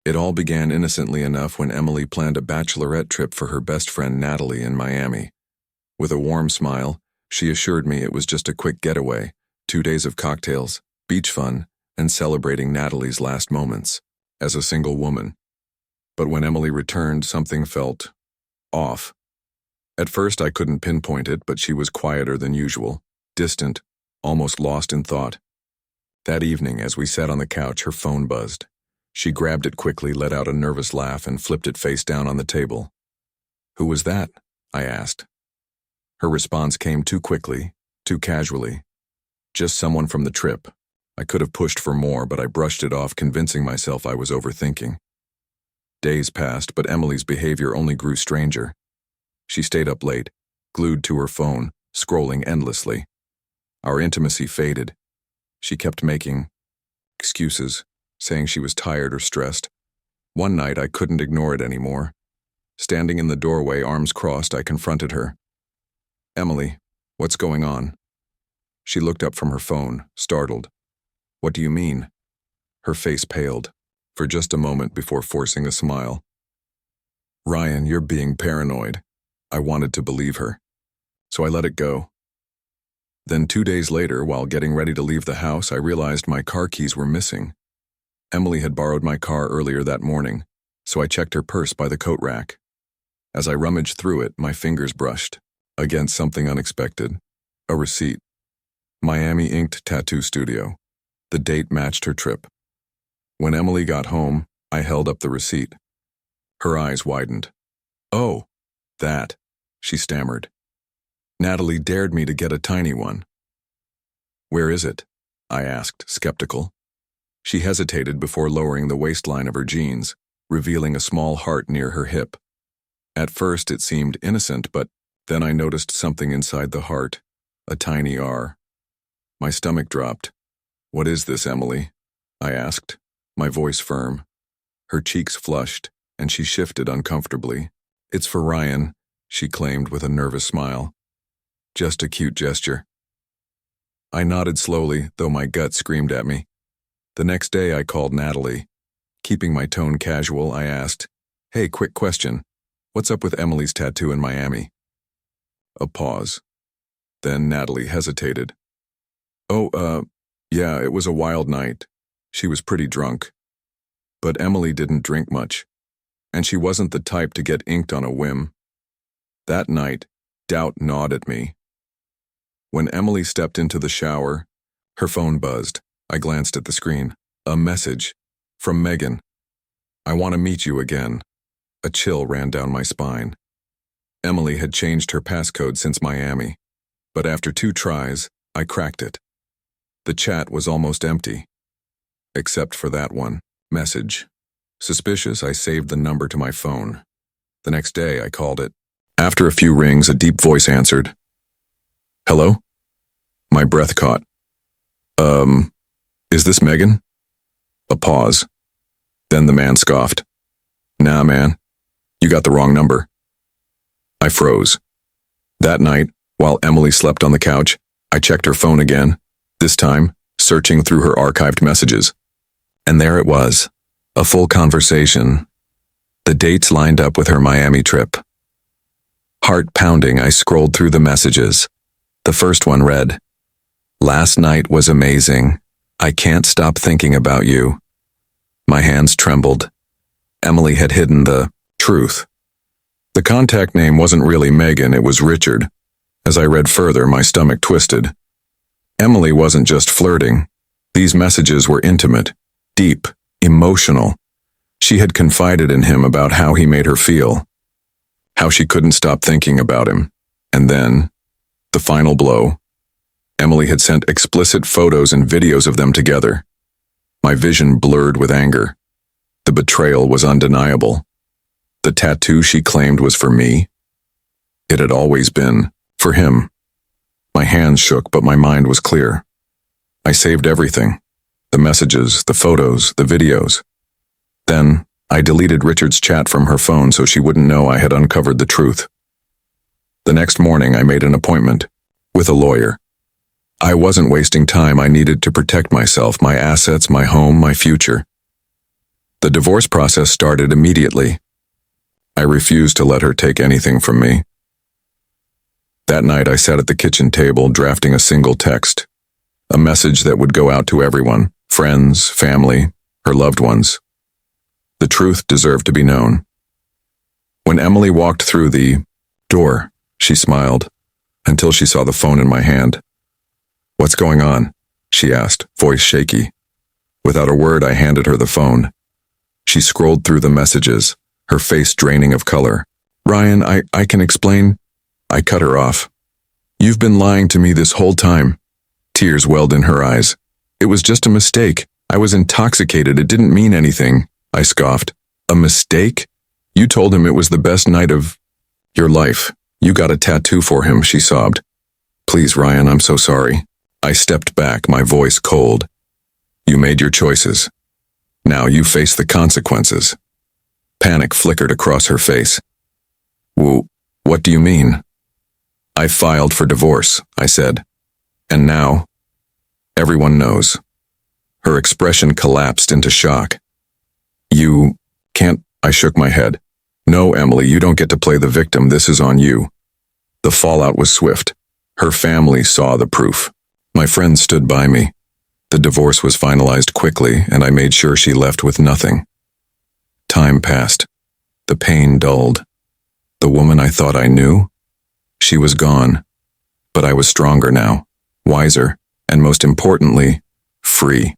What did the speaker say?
It all began innocently enough when Emily planned a bachelorette trip for her best friend Natalie in Miami. With a warm smile, she assured me it was just a quick getaway, 2 days of cocktails, beach fun, and celebrating Natalie's last moments as a single woman. But when Emily returned, something felt off. At first, I couldn't pinpoint it, but she was quieter than usual, distant, almost lost in thought. That evening, as we sat on the couch, her phone buzzed. She grabbed it quickly, let out a nervous laugh, and flipped it face down on the table. "Who was that?" I asked. Her response came too quickly, too casually. "Just someone from the trip." I could have pushed for more, but I brushed it off, convincing myself I was overthinking. Days passed, but Emily's behavior only grew stranger. She stayed up late, glued to her phone, scrolling endlessly. Our intimacy faded. She kept making excuses, saying she was tired or stressed. One night, I couldn't ignore it anymore. Standing in the doorway, arms crossed, I confronted her. "Emily, what's going on?" She looked up from her phone, startled. "What do you mean?" Her face paled, for just a moment before forcing a smile. "Ryan, you're being paranoid." I wanted to believe her, so I let it go. Then 2 days later, while getting ready to leave the house, I realized my car keys were missing. Emily had borrowed my car earlier that morning, so I checked her purse by the coat rack. As I rummaged through it, my fingers brushed against something unexpected, a receipt. Miami inked tattoo studio. The date matched her trip. When Emily got home, I held up the receipt. Her eyes widened. "Oh, that," she stammered. "Natalie dared me to get a tiny one." "Where is it?" I asked, skeptical. She hesitated before lowering the waistline of her jeans, revealing a small heart near her hip. At first it seemed innocent, but then I noticed something inside the heart, a tiny R. My stomach dropped. "What is this, Emily?" I asked, my voice firm. Her cheeks flushed, and she shifted uncomfortably. "It's for Ryan," she claimed with a nervous smile. "Just a cute gesture." I nodded slowly, though my gut screamed at me. The next day I called Natalie. Keeping my tone casual, I asked, "Hey, quick question. What's up with Emily's tattoo in Miami?" A pause. Then Natalie hesitated. Yeah, it was a wild night. She was pretty drunk. But Emily didn't drink much, and she wasn't the type to get inked on a whim. That night, doubt gnawed at me. When Emily stepped into the shower, her phone buzzed. I glanced at the screen. A message from Megan. "I want to meet you again." A chill ran down my spine. Emily had changed her passcode since Miami, but after 2 tries, I cracked it. The chat was almost empty, except for that one message. Suspicious, I saved the number to my phone. The next day, I called it. After a few rings, a deep voice answered. "Hello?" My breath caught. Is this Megan?" A pause. Then the man scoffed. "Nah, man. You got the wrong number." I froze. That night, while Emily slept on the couch, I checked her phone again, this time searching through her archived messages. And there it was, a full conversation. The dates lined up with her Miami trip. Heart pounding, I scrolled through the messages. The first one read, "Last night was amazing. I can't stop thinking about you." My hands trembled. Emily had hidden the truth. The contact name wasn't really Megan, it was Richard. As I read further, my stomach twisted. Emily wasn't just flirting. These messages were intimate, deep, emotional. She had confided in him about how he made her feel, how she couldn't stop thinking about him. And then, the final blow. Emily had sent explicit photos and videos of them together. My vision blurred with anger. The betrayal was undeniable. The tattoo she claimed was for me. It had always been for him. My hands shook, but my mind was clear. I saved everything. The messages, the photos, the videos. Then, I deleted Richard's chat from her phone so she wouldn't know I had uncovered the truth. The next morning, I made an appointment with a lawyer. I wasn't wasting time. I needed to protect myself, my assets, my home, my future. The divorce process started immediately. I refused to let her take anything from me. That night I sat at the kitchen table drafting a single text, a message that would go out to everyone, friends, family, her loved ones. The truth deserved to be known. When Emily walked through the door, she smiled, until she saw the phone in my hand. "What's going on?" she asked, voice shaky. Without a word, I handed her the phone. She scrolled through the messages, her face draining of color. "Ryan, I can explain." I cut her off. "You've been lying to me this whole time." Tears welled in her eyes. "It was just a mistake. I was intoxicated. It didn't mean anything," I scoffed. "A mistake? You told him it was the best night of your life. You got a tattoo for him," she sobbed. "Please, Ryan, I'm so sorry." I stepped back, my voice cold. "You made your choices. Now you face the consequences." Panic flickered across her face. What do you mean?" "I filed for divorce," I said. "And now, everyone knows." Her expression collapsed into shock. "You can't," I shook my head. "No, Emily, you don't get to play the victim. This is on you." The fallout was swift. Her family saw the proof. My friends stood by me. The divorce was finalized quickly, and I made sure she left with nothing. Time passed. The pain dulled. The woman I thought I knew? She was gone. But I was stronger now, wiser, and most importantly, free.